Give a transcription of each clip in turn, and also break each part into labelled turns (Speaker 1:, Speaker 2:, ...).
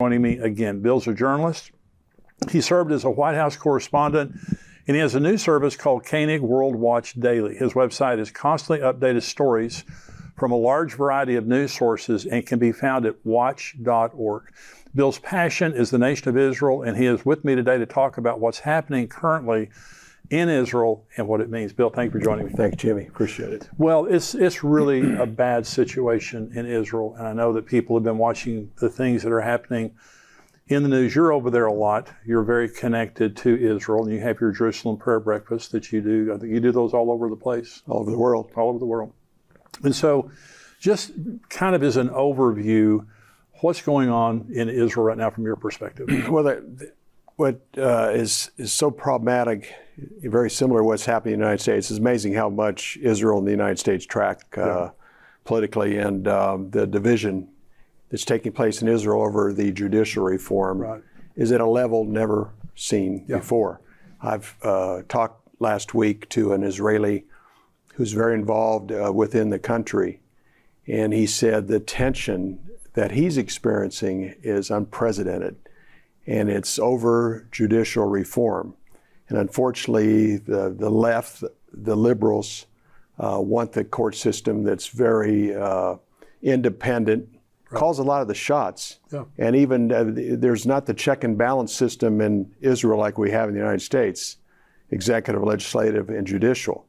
Speaker 1: joining me again. Bill's a journalist. He served as a White House correspondent, and he has a news service called Koenig World Watch Daily. His website is constantly updated stories from a large variety of news sources and can be found at watch.org. Bill's passion is the nation of Israel, and he is with me today to talk about what's happening currently in Israel and what it means. Bill, thank you for joining me.
Speaker 2: Thank you, Jimmy. Appreciate it.
Speaker 1: Well, it's really a bad situation in Israel, and I know that people have been watching the things that are happening in the news. You're over there a lot. You're very connected to Israel, and you have your Jerusalem prayer breakfast that you do. I think you do those all over the place.
Speaker 2: All over the world.
Speaker 1: All over the world. And so just kind of as an overview, what's going on in Israel right now from your perspective?
Speaker 2: Well, what is so problematic, very similar to what's happening in the United States. It's amazing how much Israel and the United States track politically, and the division that's taking place in Israel over the judicial reform is at a level never seen before. I've talked last week to an Israeli who's very involved within the country, and he said the tension that he's experiencing is unprecedented, and it's over judicial reform. And unfortunately, the left, the liberals, want the court system that's very independent, calls a lot of the shots. And even there's not the check and balance system in Israel like we have in the United States, executive, legislative, and judicial.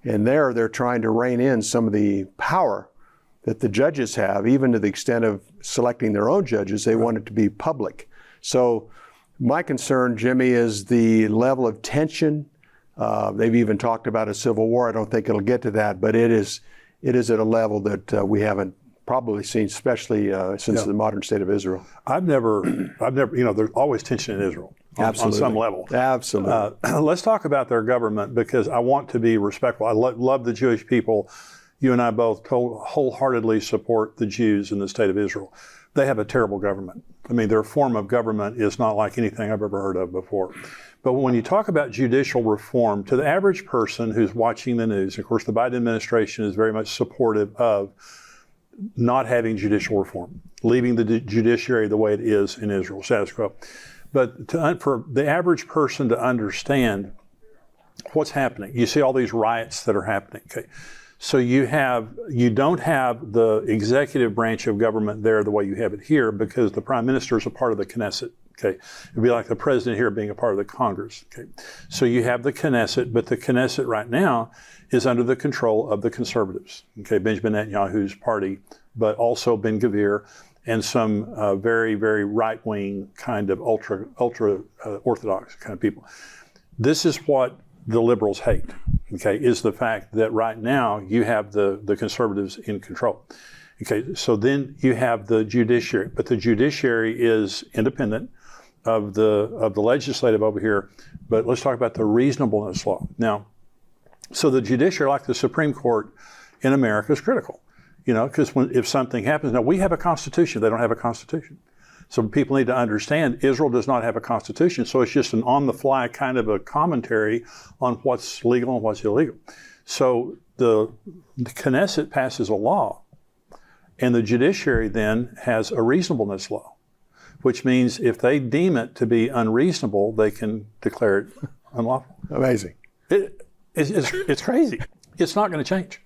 Speaker 2: And there they're trying to rein in some of the power that the judges have, even to the extent of selecting their own judges. They want it to be public. So my concern, Jimmy, is the level of tension. They've even talked about a civil war. I don't think it'll get to that, but it is at a level that we haven't probably seen, especially since the modern state of Israel.
Speaker 1: I've never, there's always tension in Israel on some level.
Speaker 2: Absolutely.
Speaker 1: Let's talk about their government, because I want to be respectful. I love the Jewish people. You and I both wholeheartedly support the Jews in the state of Israel. They have a terrible government. I mean, their form of government is not like anything I've ever heard of before. But when you talk about judicial reform, to the average person who's watching the news, of course, the Biden administration is very much supportive of not having judicial reform, leaving the judiciary the way it is in Israel, status quo. But for the average person to understand what's happening, you see all these riots that are happening. Okay, so you don't have the executive branch of government there the way you have it here, because the prime minister is a part of the Knesset. Okay, it'd be like the president here being a part of the Congress. Okay, so you have the Knesset, but the Knesset right now is under the control of the conservatives. Okay, Benjamin Netanyahu's party, but also Ben Gvir and some very, very right-wing kind of ultra orthodox kind of people. This is what the liberals hate. Okay, is the fact that right now you have the conservatives in control. Okay, so then you have the judiciary, but the judiciary is independent of the legislative over here. But let's talk about the reasonableness law. Now, so the judiciary, like the Supreme Court in America, is critical, because if something happens, now we have a constitution, they don't have a constitution. So people need to understand Israel does not have a constitution, so it's just an on-the-fly kind of a commentary on what's legal and what's illegal. So the Knesset passes a law, and the judiciary then has a reasonableness law, which means if they deem it to be unreasonable, they can declare it unlawful.
Speaker 2: Amazing.
Speaker 1: It's crazy. It's not going to change.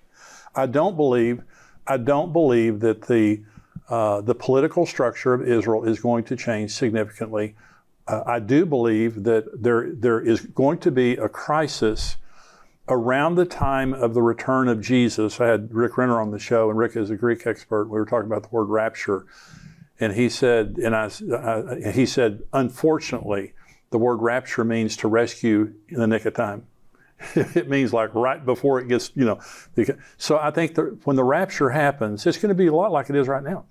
Speaker 1: I don't believe that the political structure of Israel is going to change significantly. I do believe that there is going to be a crisis around the time of the return of Jesus. I had Rick Renner on the show, and Rick is a Greek expert. We were talking about the word rapture, and he said, unfortunately, the word rapture means to rescue in the nick of time. It means like right before it gets, So I think that when the rapture happens, it's going to be a lot like it is right now,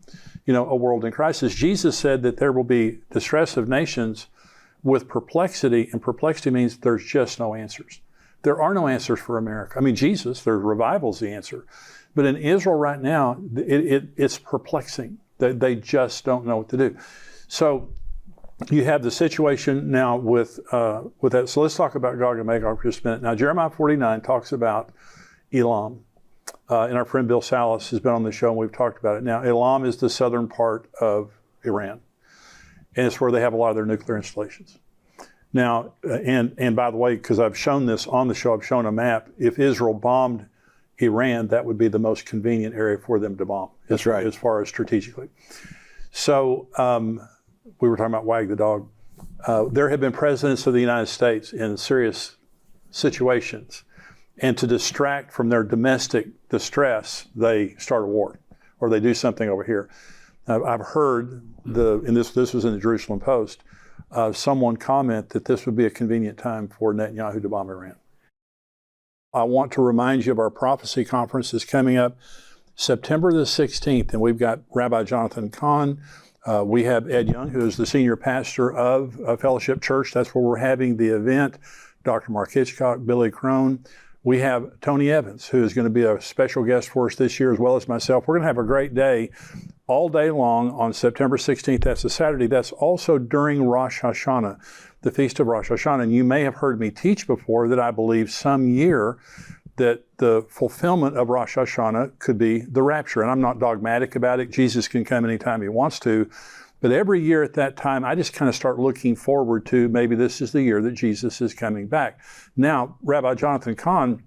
Speaker 1: a world in crisis. Jesus said that there will be distress of nations with perplexity, and perplexity means there's just no answers. There are no answers for America. I mean, there's revival's the answer. But in Israel right now, it's perplexing. They just don't know what to do. So you have the situation now with that. So let's talk about Gog and Magog for just a minute. Now, Jeremiah 49 talks about Elam. And our friend Bill Salas has been on the show, and we've talked about it. Now, Elam is the southern part of Iran. and it's where they have a lot of their nuclear installations. Now, and by the way, because I've shown this on the show, I've shown a map. If Israel bombed Iran, that would be the most convenient area for them to bomb.
Speaker 2: That's right.
Speaker 1: As far as strategically. So we were talking about wag the dog. There have been presidents of the United States in serious situations, and to distract from their domestic distress, they start a war, or they do something over here. I've heard and this was in the Jerusalem Post, someone comment that this would be a convenient time for Netanyahu to bomb Iran. I want to remind you of our prophecy conference that's coming up September the 16th, and we've got Rabbi Jonathan Kahn. We have Ed Young, who is the senior pastor of Fellowship Church. That's where we're having the event. Dr. Mark Hitchcock, Billy Crone. We have Tony Evans, who is going to be a special guest for us this year, as well as myself. We're going to have a great day all day long on September 16th. That's a Saturday. That's also during Rosh Hashanah, the Feast of Rosh Hashanah. And you may have heard me teach before that I believe some year that the fulfillment of Rosh Hashanah could be the rapture. And I'm not dogmatic about it. Jesus can come anytime he wants to. But every year at that time, I just kind of start looking forward to maybe this is the year that Jesus is coming back. Now, Rabbi Jonathan Kahn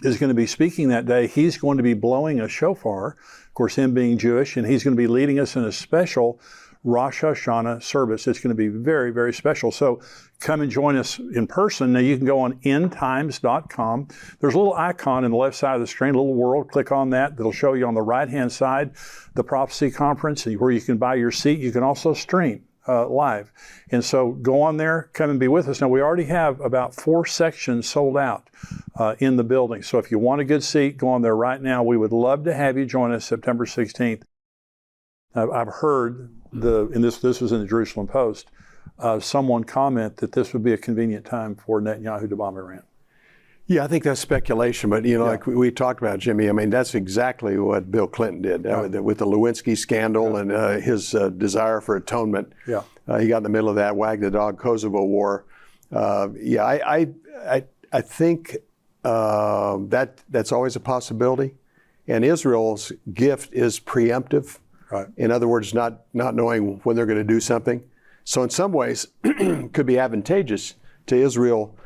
Speaker 1: is going to be speaking that day. He's going to be blowing a shofar, of course, him being Jewish, and he's going to be leading us in a special Rosh Hashanah service. It's going to be very, very special. So come and join us in person. Now you can go on endtimes.com. There's a little icon in the left side of the screen, a little world. Click on that. That'll show you on the right-hand side the prophecy conference where you can buy your seat. You can also stream live. And so go on there, come and be with us. Now we already have about 4 sections sold out in the building. So if you want a good seat, go on there right now. We would love to have you join us September 16th. I've heard and this was in the Jerusalem Post, someone comment that this would be a convenient time for Netanyahu to bomb Iran.
Speaker 2: Yeah, I think that's speculation, but like we talked about, Jimmy, I mean, that's exactly what Bill Clinton did with the Lewinsky scandal and his desire for atonement. Yeah, he got in the middle of that wag the dog Kosovo war. I think that's always a possibility, and Israel's gift is preemptive. Right. In other words, not knowing when they're going to do something. So in some ways, it could be advantageous to Israel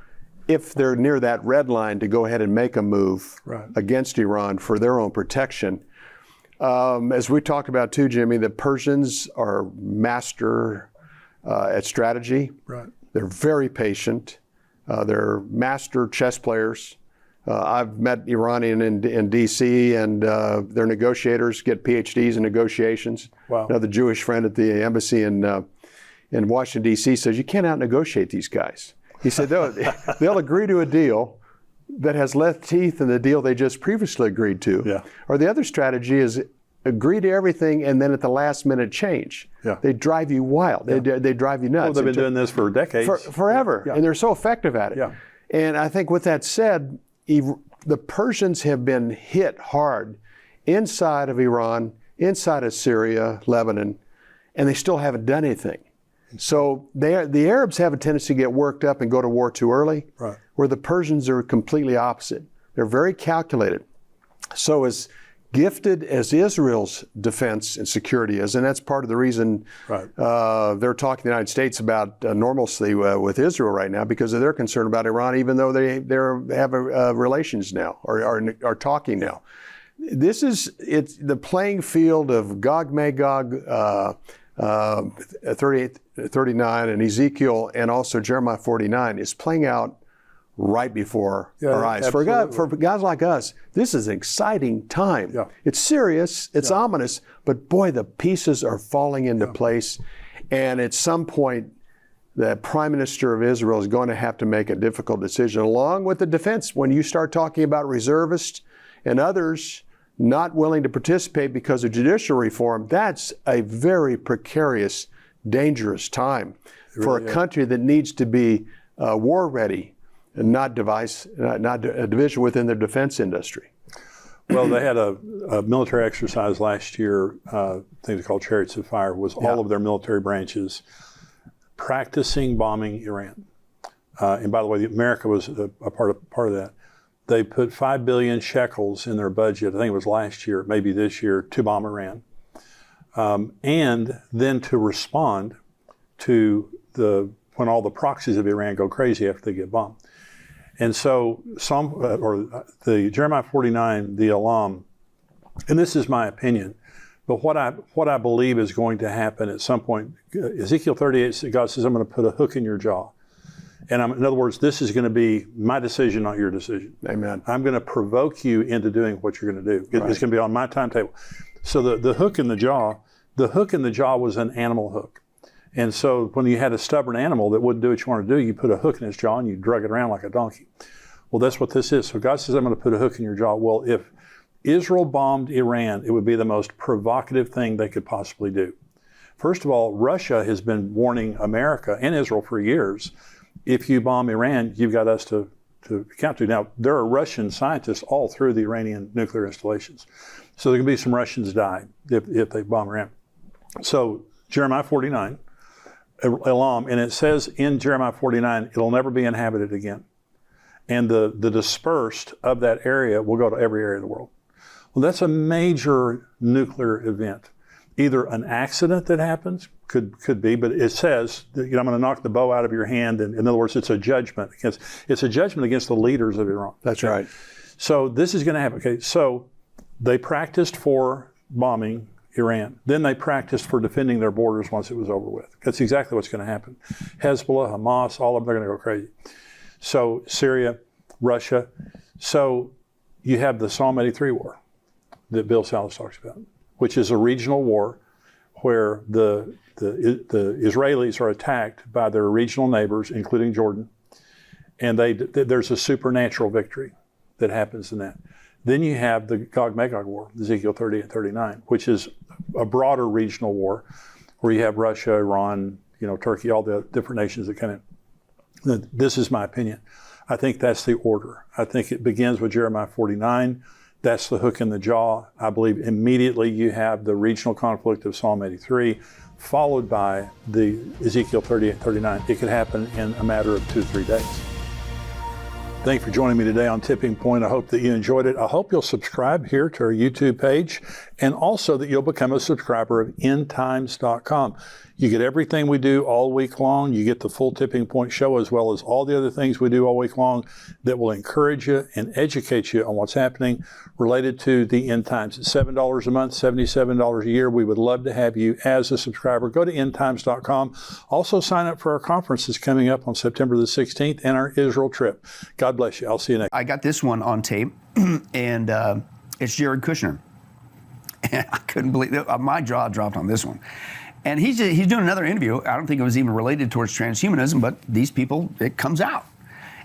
Speaker 2: if they're near that red line to go ahead and make a move against Iran for their own protection. As we talked about too, Jimmy, the Persians are master at strategy. Right. They're very patient. They're master chess players. I've met Iranian in D.C. and their negotiators get PhDs in negotiations. Wow. Another Jewish friend at the embassy in Washington, D.C. says, you can't out-negotiate these guys. He said they'll agree to a deal that has less teeth than the deal they just previously agreed to. Yeah. Or the other strategy is agree to everything and then at the last minute change. Yeah. They drive you wild. Yeah. They drive you nuts.
Speaker 1: Well, they've been doing this for decades.
Speaker 2: Forever. Yeah. And they're so effective at it. Yeah. And I think with that said, the Persians have been hit hard inside of Iran, inside of Syria, Lebanon, and they still haven't done anything. So the Arabs have a tendency to get worked up and go to war too early, where the Persians are completely opposite. They're very calculated. So as gifted as Israel's defense and security is, and that's part of the reason they're talking to the United States about normalcy with Israel right now, because they're concerned about Iran, even though they have relations now or are talking now. It's the playing field of Gog Magog, 39 and Ezekiel, and also Jeremiah 49 is playing out right before our eyes. For guys like us, this is an exciting time. Yeah. It's serious, it's ominous, but boy, the pieces are falling into place. And at some point, the Prime Minister of Israel is going to have to make a difficult decision, along with the defense. When you start talking about reservists and others not willing to participate because of judicial reform, that's a very precarious, dangerous time for a country that needs to be war ready and not a division within their defense industry.
Speaker 1: Well, they had a military exercise last year, things called Chariots of Fire, was all of their military branches practicing bombing Iran. And by the way, America was a part of that. They put 5 billion shekels in their budget, I think it was last year, maybe this year, to bomb Iran. And then to respond, when all the proxies of Iran go crazy after they get bombed. And so the Jeremiah 49, the Elam, and this is my opinion, but what I believe is going to happen at some point, Ezekiel 38, God says, I'm going to put a hook in your jaw. And in other words, this is going to be my decision, not your decision.
Speaker 2: Amen.
Speaker 1: I'm going to provoke you into doing what you're going to do. It's going to be on my timetable. So the hook in the jaw was an animal hook. And so when you had a stubborn animal that wouldn't do what you want to do, you put a hook in its jaw and you drug it around like a donkey. Well, that's what this is. So God says, I'm going to put a hook in your jaw. Well, if Israel bombed Iran, it would be the most provocative thing they could possibly do. First of all, Russia has been warning America and Israel for years, if you bomb Iran, you've got us to account to. Now, there are Russian scientists all through the Iranian nuclear installations. So there can be some Russians die if they bomb Iran. So Jeremiah 49, Elam, and it says in Jeremiah 49, it'll never be inhabited again. And the dispersed of that area will go to every area of the world. Well, that's a major nuclear event. Either an accident that happens, could be, but it says, I'm going to knock the bow out of your hand. And in other words, it's a judgment against the leaders of Iran.
Speaker 2: That's right.
Speaker 1: So this is going to happen. Okay, so they practiced for bombing Iran. Then they practiced for defending their borders once it was over with. That's exactly what's going to happen. Hezbollah, Hamas, all of them, they're going to go crazy. So Syria, Russia. So you have the Psalm 83 war that Bill Salas talks about, which is a regional war where the Israelis are attacked by their regional neighbors, including Jordan, and there's a supernatural victory that happens in that. Then you have the Gog-Magog war, Ezekiel 30 and 39, which is a broader regional war where you have Russia, Iran, Turkey, all the different nations that come in. This is my opinion. I think that's the order. I think it begins with Jeremiah 49. That's the hook in the jaw. I believe immediately you have the regional conflict of Psalm 83, followed by the Ezekiel 38 and 39. It could happen in a matter of 2-3 days. Thank you for joining me today on Tipping Point. I hope that you enjoyed it. I hope you'll subscribe here to our YouTube page, and also that you'll become a subscriber of endtimes.com. You get everything we do all week long. You get the full Tipping Point show, as well as all the other things we do all week long that will encourage you and educate you on what's happening related to the end times. It's $7 a month, $77 a year. We would love to have you as a subscriber. Go to endtimes.com. Also sign up for our conferences coming up on September the 16th and our Israel trip. God bless you. I'll see you next.
Speaker 3: I got this one on tape, and it's Jared Kushner. And I couldn't believe it. My jaw dropped on this one. And he's doing another interview. I don't think it was even related towards transhumanism, but these people, it comes out.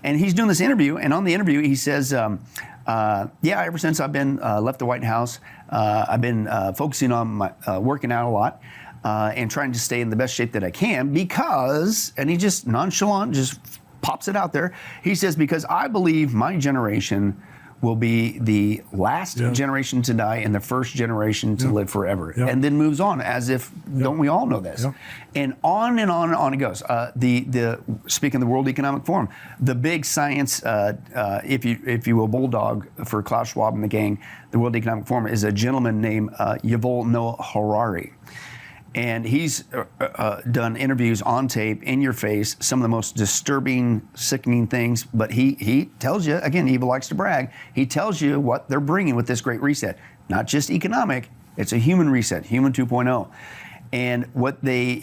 Speaker 3: And he's doing this interview, and on the interview he says, ever since I've been left the White House, I've been focusing on my working out a lot and trying to stay in the best shape that I can because, and he just nonchalant just pops it out there. He says, because I believe my generation will be the last generation to die and the first generation to live forever. And then moves on as if, don't we all know this? And on and on and on it goes. Speaking of the World Economic Forum, the big science, if you will, bulldog for Klaus Schwab and the gang, the World Economic Forum is a gentleman named Yuval Noah Harari. And he's done interviews on tape, in your face, some of the most disturbing, sickening things. But he tells you, again, evil likes to brag, he tells you what they're bringing with this great reset. Not just economic, it's a human reset, human 2.0. And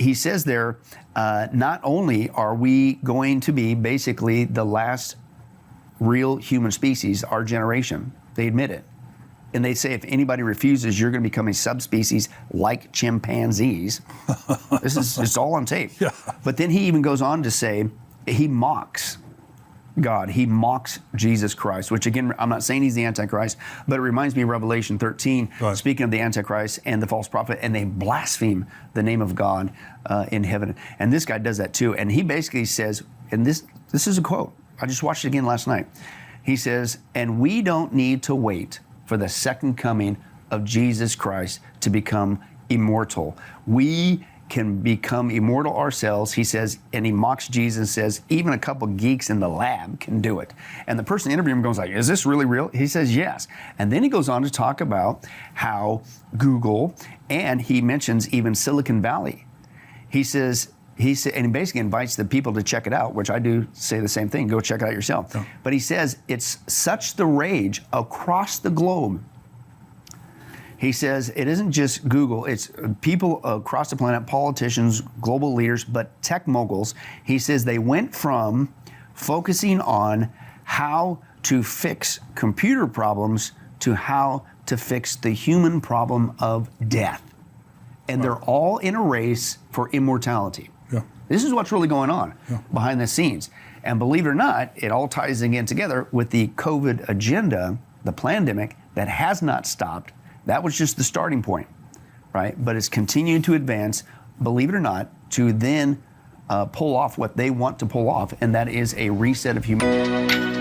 Speaker 3: he says there, not only are we going to be basically the last real human species, our generation, they admit it. And they say if anybody refuses, you're going to become a subspecies like chimpanzees. It's all on tape. But then he even goes on to say he mocks God. He mocks Jesus Christ, which again, I'm not saying he's the Antichrist, but it reminds me of Revelation 13, speaking of the Antichrist and the false prophet, and they blaspheme the name of God in heaven. And this guy does that too. And he basically says, and this is a quote, I just watched it again last night. He says, and we don't need to wait for the second coming of Jesus Christ to become immortal. We can become immortal ourselves, he says, and he mocks Jesus and says, even a couple geeks in the lab can do it. And the person interviewing him goes like, is this really real? He says, yes. And then he goes on to talk about how Google, and he mentions even Silicon Valley. He says, he said, and he basically invites the people to check it out, which I do say the same thing. Go check it out yourself. Yeah. But he says it's such the rage across the globe. He says it isn't just Google, it's people across the planet, politicians, global leaders, but tech moguls. He says they went from focusing on how to fix computer problems to how to fix the human problem of death. And they're all in a race for immortality.
Speaker 1: Yeah.
Speaker 3: This is what's really going on behind the scenes. And believe it or not, it all ties again together with the COVID agenda, the Plandemic, that has not stopped. That was just the starting point, right? But it's continuing to advance, believe it or not, to then pull off what they want to pull off, and that is a reset of humanity.